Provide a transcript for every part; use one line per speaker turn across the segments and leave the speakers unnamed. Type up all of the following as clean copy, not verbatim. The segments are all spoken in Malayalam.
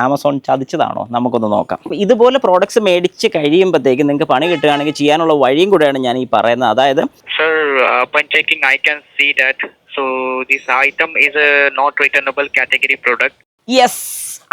ആമസോൺ ചതിച്ചതാണോ നമുക്കൊന്ന് നോക്കാം. ഇതുപോലെ പ്രോഡക്ട്സ് മേടിച്ച് കഴിയുമ്പോഴത്തേക്ക് നിങ്ങൾക്ക് പണി കിട്ടുകയാണെങ്കിൽ ചെയ്യാനുള്ള വഴിയും കൂടെയാണ് ഞാൻ ഈ പറയുന്നത്. അതായത്
Sir, upon checking, I can see that this item is a not returnable category product.
Yes,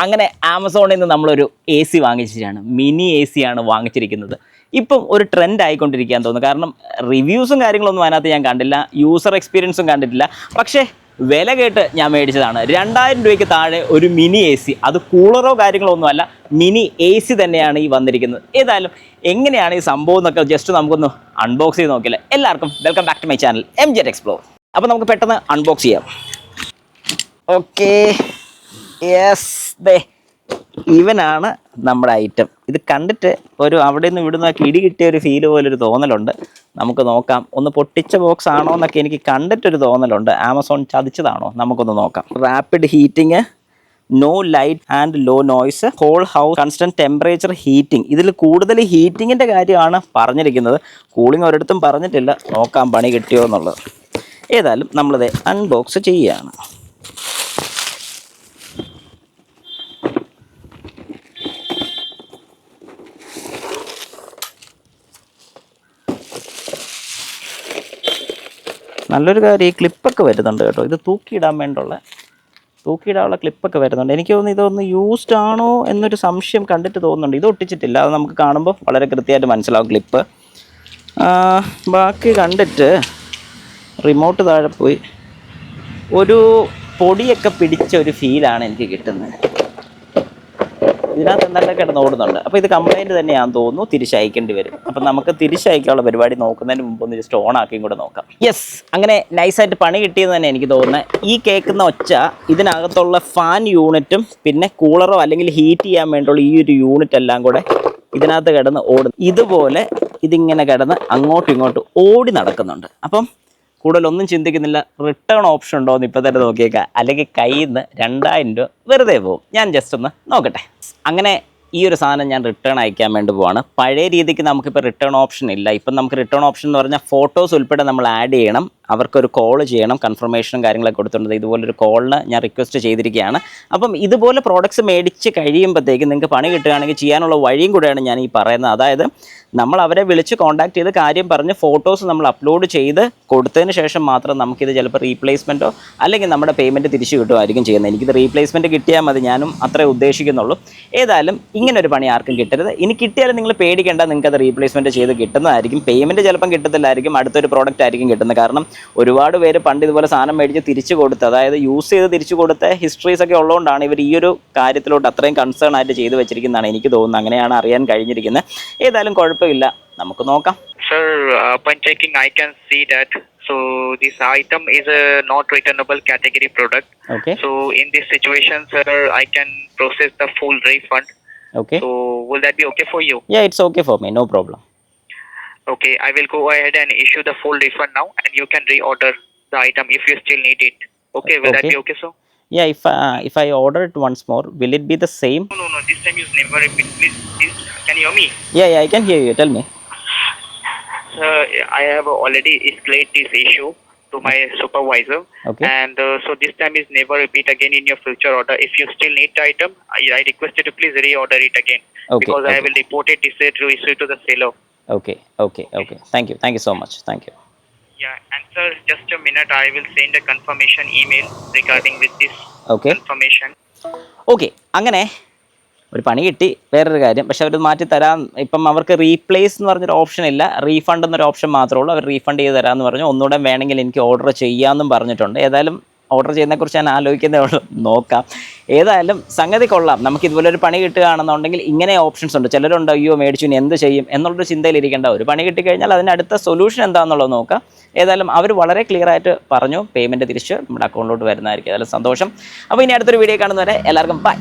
അങ്ങനെ ആമസോണിൽ നിന്ന് നമ്മളൊരു എ സി വാങ്ങിച്ചിട്ടാണ്. മിനി എ സി ആണ് വാങ്ങിച്ചിരിക്കുന്നത്. ഇപ്പം ഒരു ട്രെൻഡ് ആയിക്കൊണ്ടിരിക്കാൻ തോന്നുന്നു. കാരണം റിവ്യൂസും കാര്യങ്ങളൊന്നും അതിനകത്ത് ഞാൻ കണ്ടില്ല, യൂസർ എക്സ്പീരിയൻസും കണ്ടിട്ടില്ല. പക്ഷേ വില കേട്ട് ഞാൻ മേടിച്ചതാണ്. 2000 രൂപയ്ക്ക് താഴെ ഒരു മിനി എ സി, അത് കൂളറോ കാര്യങ്ങളോ ഒന്നുമല്ല, മിനി എ സി തന്നെയാണ് ഈ വന്നിരിക്കുന്നത്. ഏതായാലും എങ്ങനെയാണ് ഈ സംഭവം എന്നൊക്കെ ജസ്റ്റ് നമുക്കൊന്ന് അൺബോക്സ് ചെയ്ത് നോക്കില്ലേ. എല്ലാവർക്കും welcome back to my channel MJ explore. അപ്പോൾ നമുക്ക് പെട്ടെന്ന് അൺബോക്സ് ചെയ്യാം. ഓക്കെ, യെസ്, ദേ ഇവനാണ് നമ്മുടെ ഐറ്റം. ഇത് കണ്ടിട്ട് ഒരു അവിടെ നിന്ന് ഇവിടുന്ന് ഇടി കിട്ടിയ ഒരു ഫീല് പോലൊരു തോന്നലുണ്ട്. നമുക്ക് നോക്കാം. ഒന്ന് പൊട്ടിച്ച ബോക്സ് ആണോ എന്നൊക്കെ എനിക്ക് കണ്ടിട്ടൊരു തോന്നലുണ്ട്. ആമസോൺ ചതിച്ചതാണോ നമുക്കൊന്ന് നോക്കാം. Rapid heating, no light and low noise, whole house constant temperature heating. ഇതിൽ കൂടുതൽ ഹീറ്റിങ്ങിൻ്റെ കാര്യമാണ് പറഞ്ഞിരിക്കുന്നത്. കൂളിംഗ് ഒരിടത്തും പറഞ്ഞിട്ടില്ല. നോക്കാം പണി കിട്ടിയോ എന്നുള്ളത്. ഏതായാലും നമ്മളിത് അൺബോക്സ് ചെയ്യുകയാണ്. നല്ലൊരു കാര്യം, ഈ ക്ലിപ്പൊക്കെ വരുന്നുണ്ട് കേട്ടോ. ഇത് തൂക്കിയിടാനുള്ള ക്ലിപ്പൊക്കെ വരുന്നുണ്ട്. എനിക്ക് തോന്നുന്നു ഇതൊന്ന് യൂസ്ഡ് ആണോ എന്നൊരു സംശയം കണ്ടിട്ട് തോന്നുന്നുണ്ട്. ഇത് ഒട്ടിച്ചിട്ടില്ല, അത് നമുക്ക് കാണുമ്പോൾ വളരെ കൃത്യമായിട്ട് മനസ്സിലാവും ക്ലിപ്പ്. ബാക്കി കണ്ടിട്ട് റിമോട്ട് താഴെ പോയി ഒരു പൊടിയൊക്കെ പിടിച്ച ഒരു ഫീലാണ് എനിക്ക് കിട്ടുന്നത്. ഇതിനകത്ത് എന്തെങ്കിലും കിടന്ന് ഓടുന്നുണ്ട്. അപ്പോൾ ഇത് കംപ്ലൈൻറ്റ് തന്നെയാണെന്ന് തോന്നുന്നു. തിരിച്ചയക്കേണ്ടി വരും. അപ്പം നമുക്ക് തിരിച്ചയക്കാനുള്ള പരിപാടി നോക്കുന്നതിന് മുമ്പ് ഒന്ന് ജസ്റ്റ് ഓൺ ആക്കിയും കൂടെ നോക്കാം. യെസ്, അങ്ങനെ നൈസായിട്ട് പണി കിട്ടിയെന്ന് തന്നെ എനിക്ക് തോന്നുന്നത്. ഈ കേൾക്കുന്ന ഒച്ച ഇതിനകത്തുള്ള ഫാൻ യൂണിറ്റും പിന്നെ കൂളറോ അല്ലെങ്കിൽ ഹീറ്റ് ചെയ്യാൻ വേണ്ടിയുള്ള ഈ ഒരു യൂണിറ്റ് എല്ലാം കൂടെ ഇതിനകത്ത് കിടന്ന് ഓടും. ഇതുപോലെ ഇതിങ്ങനെ കിടന്ന് അങ്ങോട്ടും ഇങ്ങോട്ടും ഓടി നടക്കുന്നുണ്ട്. അപ്പം കൂടുതലൊന്നും ചിന്തിക്കുന്നില്ല. റിട്ടേൺ ഓപ്ഷൻ ഉണ്ടോ എന്ന് ഇപ്പോൾ തന്നെ നോക്കിയേക്കാം. അല്ലെങ്കിൽ കയ്യിൽ നിന്ന് 2000 രൂപ വെറുതെ പോകും. ഞാൻ ജസ്റ്റ് ഒന്ന് നോക്കട്ടെ. അങ്ങനെ ഈ ഒരു സാധനം ഞാൻ റിട്ടേൺ അയക്കാൻ വേണ്ടി പോവാണ്. പഴയ രീതിക്ക് നമുക്കിപ്പോൾ റിട്ടേൺ ഓപ്ഷൻ ഇല്ല. ഇപ്പം നമുക്ക് റിട്ടേൺ ഓപ്ഷൻ എന്ന് പറഞ്ഞാൽ ഫോട്ടോസ് ഉൾപ്പെടെ നമ്മൾ ആഡ് ചെയ്യണം, അവർക്കൊരു കോൾ ചെയ്യണം, കൺഫർമേഷനും കാര്യങ്ങളൊക്കെ കൊടുത്തിട്ടുണ്ട്. ഇതുപോലൊരു കോളിന് ഞാൻ റിക്വസ്റ്റ് ചെയ്തിരിക്കുകയാണ്. അപ്പം ഇതുപോലെ പ്രോഡക്ട്സ് മേടിച്ച് കഴിയുമ്പോഴത്തേക്ക് നിങ്ങൾക്ക് പണി കിട്ടുകയാണെങ്കിൽ ചെയ്യാനുള്ള വഴിയും കൂടെയാണ് ഞാൻ ഈ പറയുന്നത്. അതായത് നമ്മൾ അവരെ വിളിച്ച് കോൺടാക്ട് ചെയ്ത് കാര്യം പറഞ്ഞ് ഫോട്ടോസ് നമ്മൾ അപ്ലോഡ് ചെയ്ത് കൊടുത്തതിന് ശേഷം മാത്രം നമുക്കിത് ചിലപ്പോൾ റീപ്ലേസ്മെൻറ്റോ അല്ലെങ്കിൽ നമ്മുടെ പേയ്മെൻറ്റ് തിരിച്ചു കിട്ടുമായിരിക്കും ചെയ്യുന്നത്. എനിക്കിത് റീപ്ലേസ്മെൻറ്റ് കിട്ടിയാൽ മതി, ഞാനും അത്രേ ഉദ്ദേശിക്കുന്നുള്ളൂ. ഏതായാലും ഇങ്ങനൊരു പണി ആർക്കും കിട്ടരുത്. ഇനി കിട്ടിയാലും നിങ്ങൾ പേടിക്കേണ്ട, നിങ്ങൾക്കത് റീപ്ലേസ്മെൻറ്റ് ചെയ്ത് കിട്ടുന്നതായിരിക്കും. പേയ്മെൻറ്റ് ചിലപ്പം കിട്ടത്തില്ലായിരിക്കും, അടുത്തൊരു പ്രോഡക്റ്റ് ആയിരിക്കും കിട്ടുന്നത്. കാരണം ഒരുപാട് പേര് പണ്ട് ഇതുപോലെ സാധനം മേടിച്ച് തിരിച്ചു കൊടുത്ത്, അതായത് യൂസ് ചെയ്ത് തിരിച്ചു കൊടുത്ത ഹിസ്റ്ററീസ് ഒക്കെ ഉള്ളതുകൊണ്ടാണ് ഇവർ ഈ ഒരു കാര്യത്തിലോട്ട് അത്രയും കൺസേൺ ആയിട്ട് ചെയ്തു വെച്ചിരിക്കുന്നതാണ് എനിക്ക് തോന്നുന്നത്. അങ്ങനെയാണ് അറിയാൻ കഴിഞ്ഞിരിക്കുന്നത്. ഏതായാലും കുഴപ്പമില്ല, നമുക്ക് നോക്കാം.
Sir, upon checking, I can see that this item is a not returnable category product.
Okay.
So in this situation, sir, I can process the full refund.
Okay.
So will that be okay for you?
Yeah, it's okay for me, no problem.
Okay, I will go ahead and issue the full refund now, and you can reorder the item if you still need it. Okay, will that be okay, sir?
Yeah, if I order it once more, will it be the same?
No, this time you never repeat. Please, can you hear me?
Yeah, I can hear you. Tell me.
Sir, I have already escalated this issue to my supervisor.
Okay.
And so this time is never repeat again in your future order. If you still need the item, I request you to please reorder it again.
Okay,
because I
okay.
will report it to issue to the seller.
Okay. Thank you so much. Thank you.
Yeah, and sir, just a minute, I will send a confirmation email regarding with this
Okay.
confirmation.
Okay, അങ്ങനെ ഒരു പണി കിട്ടി. വേറൊരു കാര്യം, പക്ഷെ അവർ മാറ്റി തരാം. ഇപ്പം അവർക്ക് റീപ്ലേസ് എന്ന് പറഞ്ഞൊരു ഓപ്ഷൻ ഇല്ല, റീഫണ്ട് എന്നൊരു ഓപ്ഷൻ മാത്രമേ ഉള്ളൂ. അവർ റീഫണ്ട് ചെയ്ത് തരാമെന്ന് പറഞ്ഞു. ഒന്നുകൂടെ വേണമെങ്കിൽ എനിക്ക് ഓർഡർ ചെയ്യാമെന്നും പറഞ്ഞിട്ടുണ്ട്. ഏതായാലും ഓർഡർ ചെയ്യുന്നതിനെക്കുറിച്ച് ഞാൻ ആലോചിക്കുന്നേ ഉള്ളൂ, നോക്കാം. ഏതായാലും സംഗതി കൊള്ളാം. നമുക്ക് ഇതുപോലൊരു പണി കിട്ടുകയാണെന്നുണ്ടെങ്കിൽ ഇങ്ങനെ ഓപ്ഷൻസ് ഉണ്ട്. ചിലരുണ്ട് അയ്യോ മേടിച്ചു ഇനി എന്ത് ചെയ്യും എന്നുള്ളൊരു ചിന്തയിലിരിക്കേണ്ട. ഒരു പണി കിട്ടിക്കഴിഞ്ഞാൽ അതിന് അടുത്ത സൊല്യൂഷൻ എന്താണെന്നുള്ളത് നോക്കാം. ഏതായാലും അവർ വളരെ ക്ലിയർ ആയിട്ട് പറഞ്ഞു പേയ്മെൻറ്റ് തിരിച്ച് നമ്മുടെ അക്കൗണ്ടിലോട്ട് വരുന്നതായിരിക്കും. ഏതായാലും സന്തോഷം. അപ്പോൾ ഇനി അടുത്തൊരു വീഡിയോ കാണുന്നവരെ എല്ലാവർക്കും ബൈ.